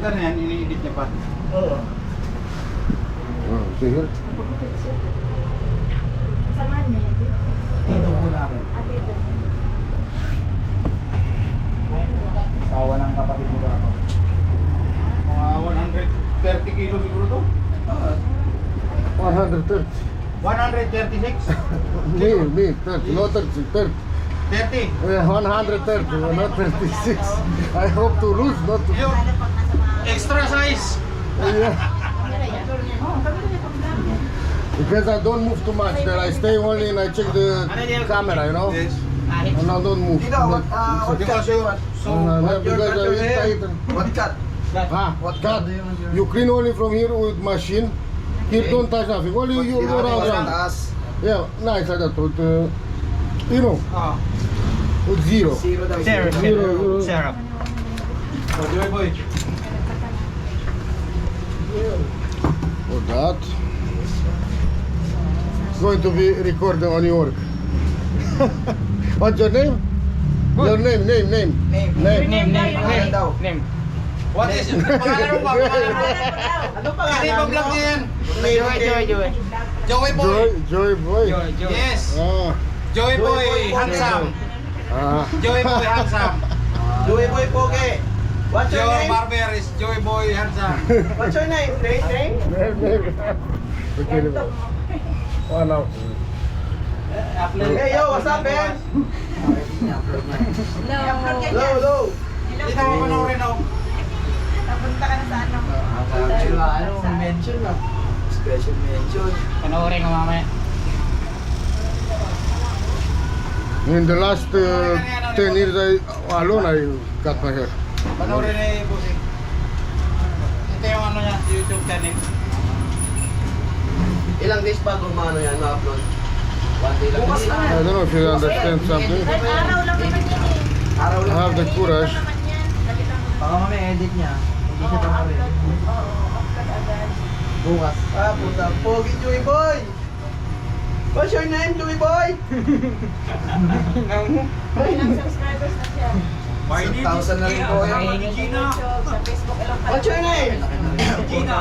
after na yan, ini-edit niya pa. Oo. Sige. Samahan niya. Dito po namin. Kawa ng kapatid mo ba ako? Mga 130 kilo siguro to? 130. 136? Me, 30, not 30, 30. 30? 130, not 36. I hope to lose, not to... Yo, extra size! Yeah. Because I don't move too much there. I stay only and I check the camera, you know? Yes. And I don't move. Dito, what cut you want? Because I eat tight. What cut? What cut? You clean only from here with machine. Here don't touch nothing. Only you go around. Yeah, nice like that. With, you know, Ah. with zero. Zero daw. Zero. Sarap. Oh, Joy Boy. For that. Going to be recorded on your work. What's your name? Your name. Name. Name. daw. Name. What is it? Pangalan mo ba? Pangalan mo? Ano Hindi pa vlog niya yan. Joey Boy. Joy boy. Yes. Ah. Joey Boy handsome. Ah. Joey Boy handsome. Joey Boy Poke. What's your Your name? barber is Joey Boy handsome. What's your name? Name? Okay. One out. Hey yo, what's up, man? Hello. Dito mo panoorin ako. Napunta ka na sa ano? Mention na. Special mention. Panoorin ko mamaya. In the last 10 years alone I cut my hair. Panoorin ni Busing. Ito yung ano niya, YouTube channel. Ilang days bago maano yan, ma-upload? One day lang. Bukas I don't know if you understand something. Araw lang naman yan eh. Araw I lang. have the courage. Naman yan. Baka mamaya edit niya. Hindi siya panoorin. Bukas. Ah, puta. Pogi, Joey Boy! What's your name, Joey Boy? Ilang subscribers na siya. 1,000 na rin po yan. Sa YouTube, sa Facebook, ilang What's your name? Gina.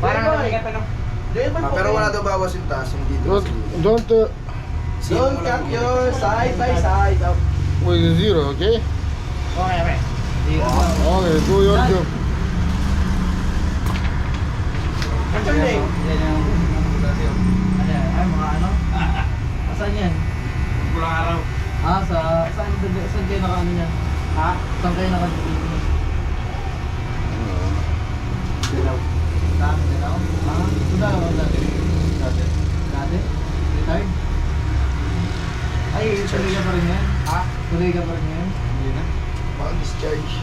Parang nakabigat ano. pero wala daw bawas yung taas, hindi daw. Don't Don't cut your side by side. with the zero, okay? Okay, okay. Okay, do your job. What's your name? Ay, mga ano? Saan yan? Pulang araw. Saan kayo naka-ano yan? Ha? Saan kayo naka-dito? Dami na ako. Sudah ako dati. Dati? Retired? Ay, tuloy ka pa rin yan? Ha? Tuloy ka pa rin yan? Hindi na. Discharge.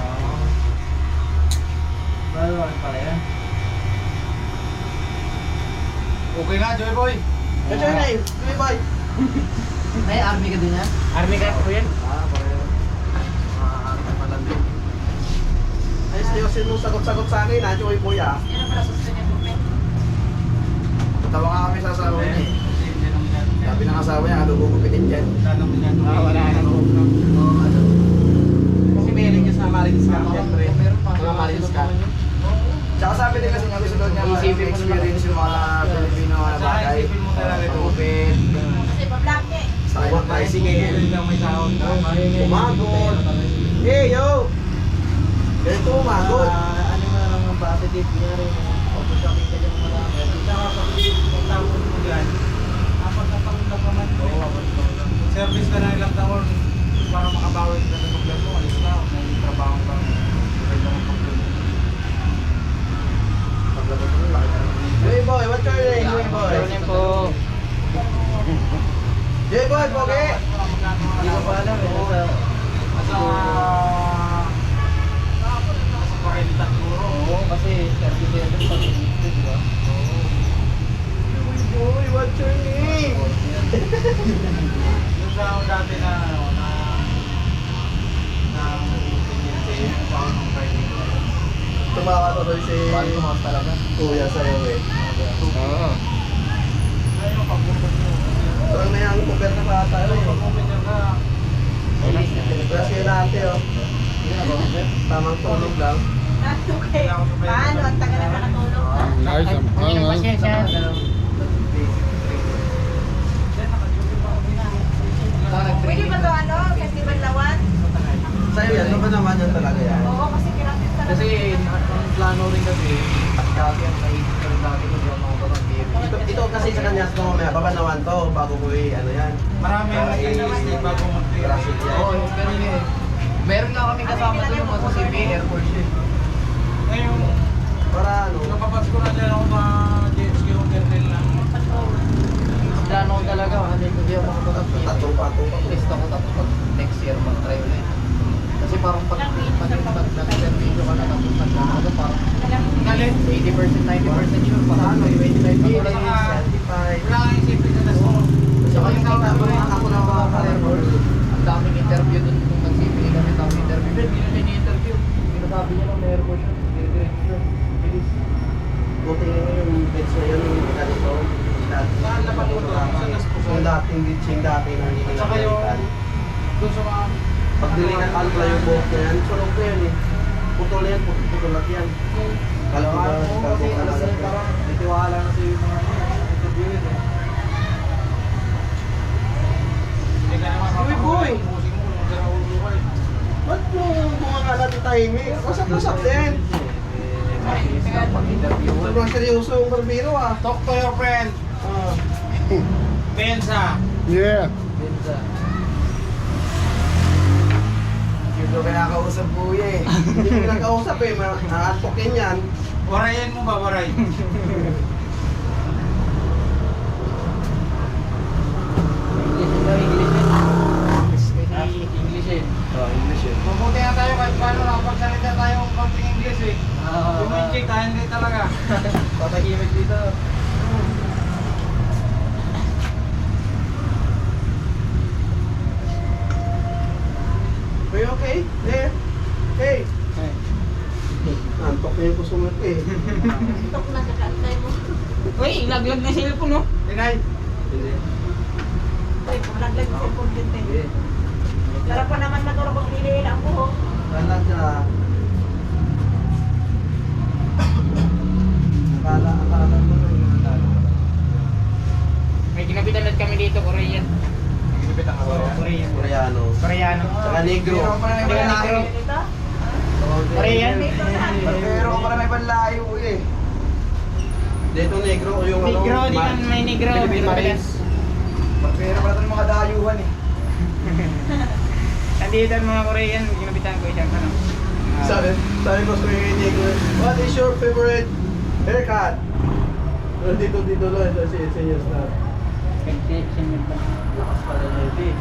Oo. Balawan pala yan. Okay na, Joy Boy. What's your name? Joey Boy. Ay, army ka din yan? Army ka po yan. Pareho. Malambing. Ay, seryosin mo sagot-sagot sa akin, ha, Joey Boy, ah. Yan ang pala susunod mo. Tawa nga kami sa asawa niya, eh. Sabi ng asawa niya, ano gugupitin dyan? Wala na. Kasi meron niya sa Marines Camp, siyempre. Meron pa. Mga Marines Camp. Tsaka sabi din kasi niya, gusto daw niya experience yung mga Filipino na bagay. Tupid, Kasi pa-vlog niya eh. sa bicycle, umagod. Hey, yo! Ganito umagod. Ano na lang ang positive niya rin. Pag-shopping ka dyan marami. Tsaka pag tawag mo dyan, kapag napanglapaman mo. Service ka na ilang taon para makabawi ka ng problema mo. Alis na, may trabaho ka. Joey Boy, what's your name, Joey Boy? po. Joey Boy, pogi! Hindi ko pa alam eh. Nasa 40 siguro. Oo, kasi service yan pag di ba? Joey Boy, what's your name? Yung sa dati na ano, na Tumawa ko doon si... Paano tumakas talaga? Kuya sa'yo eh. Ah. Parang may ang kumpir na pa tayo eh. Grasya natin oh. Tamang tulog lang. Okay. Paano? Ang tagal na nakatulog na. Nice, ang pangal. Pwede ba ito ano? Festival Lawan? Sa'yo yan, ano ba naman yan talaga yan? Oo, kasi kinapit ka Kasi ang plano rin kasi, dati ang naisip ko rin dati kung yung mga batang beer. Ito kasi sa kanya, ito mamaya, babanawan to bago ko ano yan. Marami ang nag-i-stay bago mag-clear. Grasya yan. Oo, pero yun eh. Meron nga kami kasama doon yung sa CP Air Force eh. Ngayon, Para ano, napapats ko na dyan ako mga jet ski hotel lang. Ang plano ko talaga, ano yung hindi ako makapag patong-patong. List ako tapos pag next year mag-try ulit. Kasi parang pag nag-interview ka na tapos nag-ano parang Galit. 80%, 90% sure parang 25 years. Wala kang isipin sa das mo. Saka yung ako na mga Air Force, ang daming interview dun nung nag-CPA kami, daming interview. Pero hindi nila ni-interview. Pinasabi niya lang may Air Force yun, dire-diretso siya. Bilis. Buti yung beds na yun, yung ganito. Saan na paluto? Saan naspusan? Yung dating ditching dati na hindi At nila saka yung pinalitan. doon sa mga Pag dilingan kalpula yung buhok na yan, sunog na yan eh. Putol yan, putol at yan. Kalpula, kalpula na lang. Parang nitiwala na sa yung mga interview yun eh. hindi ka naman Uy, boy! Musing mo, kung saan ulo ka eh. Ba't yung bunga ka natin tahimik? Wasak-wasak din. Pag-interview. Sobrang seryoso yung barbero ah. Talk to your friend. Ah. Pensa. Yeah. Benza. Hindi ko kinakausap kuya eh. Hindi ko kinakausap eh. Naantokin yan. Warayin mo ba, waray? English eh. Oh, English eh. Mabuti na tayo kahit paano nakapagsalita tayo ng konting English eh. Yung Minchik, hindi talaga. Patahimik dito. Are you okay? There? Hey! Antok na yung kusumat eh. Tok na sa kantay mo. Uy, laglag na sila po no? Tinay. Hindi. Uy, pumalaglag mo sa content eh. Sarap pa naman matulog kung piliin ang buhok. Talaga. Akala mo na yung natalo. May ginapitan ulit kami dito, Korean. Nagbibitang ka ba yan? Korean. Koreano. Koreano. Saka negro. Negro. Dito? Korean. Pero ko para may panlayo eh. Dito negro o yung Negro, di man- man may negro. Philippine Marines. Pero pala ito mga dayuhan eh. Nandito ang mga Korean, ginapitan ko isang tanong. Sabi ko sa mga negro, what is your favorite haircut? Pero dito lang, sa seniors na. Senior pa. Lakas pala na ito eh.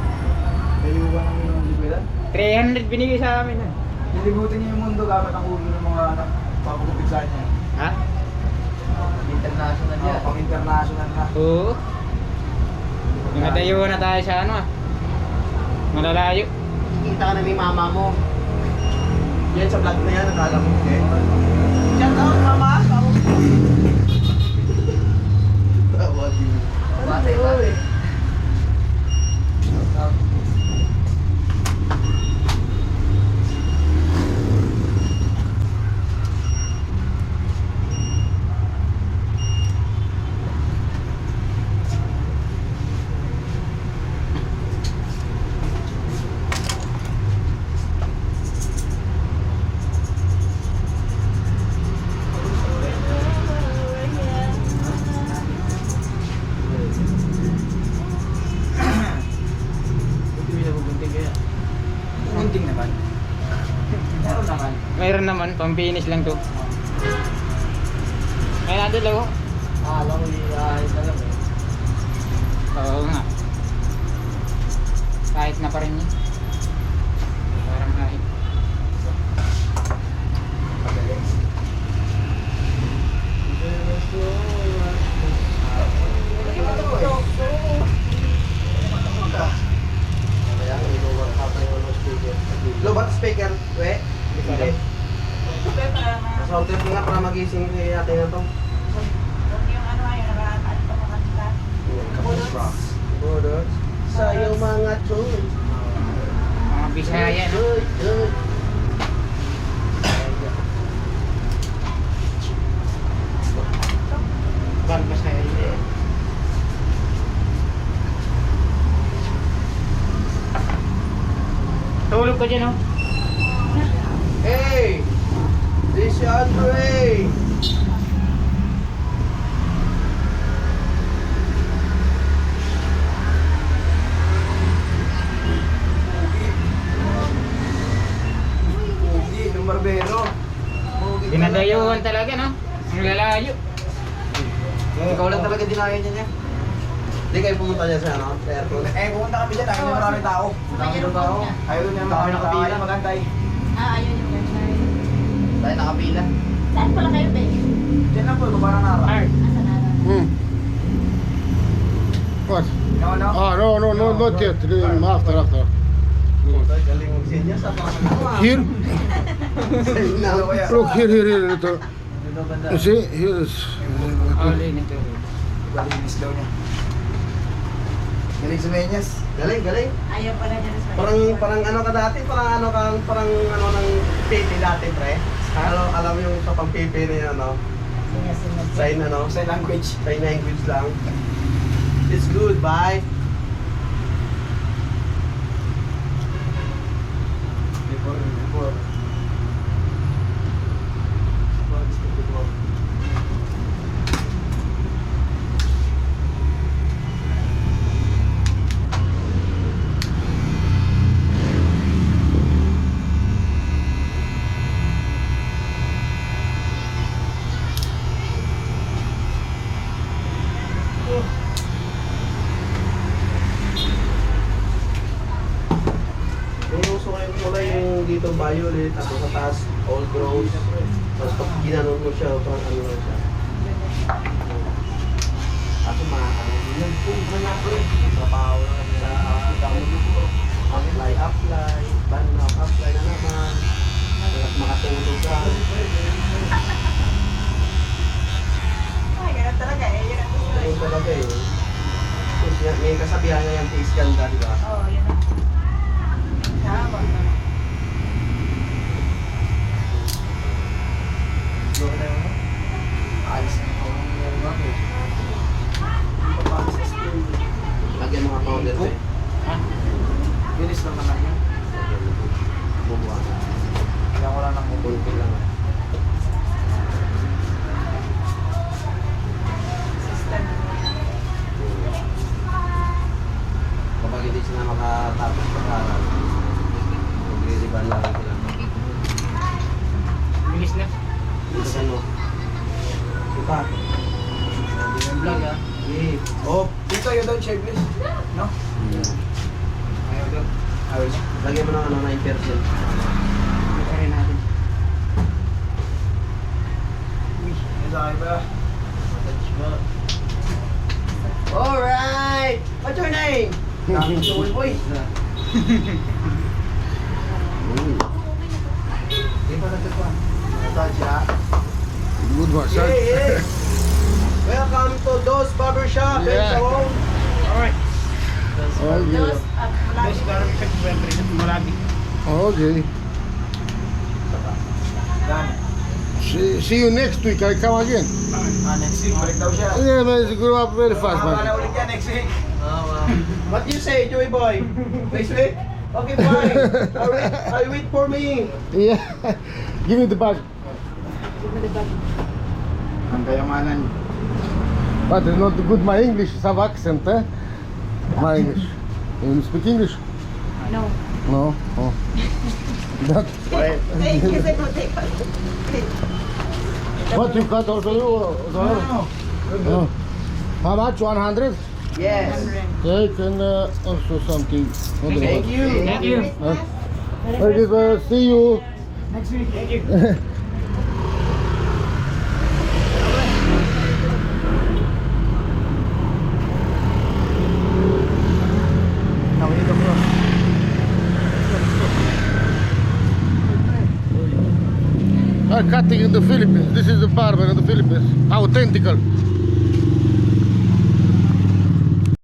Dayuhan ang yung liquida. 300 binigay sa amin ah. Nilibutin niya yung mundo gamit ang ulo ng mga anak. Papagupit sa niya. Ha? International yan. Pang international na. Oo. Nagatayo na tayo sa ano ah. Malalayo. Kita ka na ni mama mo. Yan sa vlog na yan, nakala mo. Okay. Shout out, mama! Tawa din. Bate, bate. Munting naman. Meron naman. Mayroon naman, pang-finish lang to. May nandun lang oh. Alam mo, iayos na lang eh. Oo nga. Kahit na pa rin yun. Parang kahit. Pagaling. Hindi mo tutulog. Kaya ang inuwag patay mo ng speaker. Lobat speaker, we? Hindi. Ito para ma... Sound trip nga para magising kay ate na to. Huwag yung ano ay nakakaan pa mga kanta. Bullets. Sa iyong mga tools. Bisaya, no? Bal Bisaya. Tulog ka dyan, oh. Hey! This is Andre! Pogi, yung barbero. Dinadayuhan talaga, no? Ang lalayo. Ikaw lang talaga dinayo niya. Hindi kayo pumunta niya sa ano? Sa airport? Pumunta kami dyan. Ayaw niya maraming tao. Maraming tao. Ayaw niya maraming tao. Ayaw magantay. Ayun yung ganda. Tayo nakapila. Saan pala kayo, Ben? Diyan lang po, baba ng araw. Art. Asa na lang? What? No, no. Ah, no, not yet. After. Galing magsinya sa mga Here, look here. Ito. Dito banda. You see, here is. All-in ito. Galinis daw niya. Galing sa menyas. Galing. Ayaw pala dyan sa Parang ano ka dati, parang ano ng PP dati, pre. Alam mo yung sa pang PP na yun, ano? Sign language. Sign language lang. It's good, bye. Before. Yung uso ngayon kulay yung dito violet, tapos sa taas old rose. Tapos pag ginanon mo siya, parang ano lang siya. Ako makakano yun. Kung manapin, trabaho lang kami sa apply, banang apply na naman. Makatulog ka. Ay, ganun talaga eh. Yun ang gusto Ayun talaga eh. Tapos may kasabihan niya yung taste ganda, di ba? Oo, yun ang. Tama. Doon na yun. Ayos na ako. Lagyan mga powder pa eh. Ha? Bilis naman lang yan. Bubuha. Kaya ko lang ng mupulpil lang. System. Kapag hindi sila makatapos pag-aral, magliliban lang sila. Bilis na. Dito sa ano? Kita. Vlog, ah. Oh, dito yun doon, check please. No? Ayaw daw. Ayos. Lagyan mo ng ano, 9%. Ikarin natin. Design ba? Alright! What's your name? Joel boy. Di ba nagkakwa? Touch ya? Good one, sir. Yeah. Welcome to Dos Barbershop. Yeah. Alright. Okay. Those, Guys, gano'n yung pag-prepare sa malabi. Okay. Done. See you next week. I come again. Next week, balik daw siya. Yeah, man, it's grow up very fast, Mahaba na man. ulit yan next week. What do you say, Joey boy? Next week? Okay, fine. I wait for me. Yeah. Give me the bag. Ang kayamanan. But it's not good my English. It's have accent, eh? My English. You speak English? no. No. Oh. That. Wait. Thank you, sir. What you cut also you? Oh. How much? 100? Yes. Take and also something. Thank you. Thank you. See you. Next week. Thank you. Cutting in the Philippines. This is the barber in the Philippines. Authentical.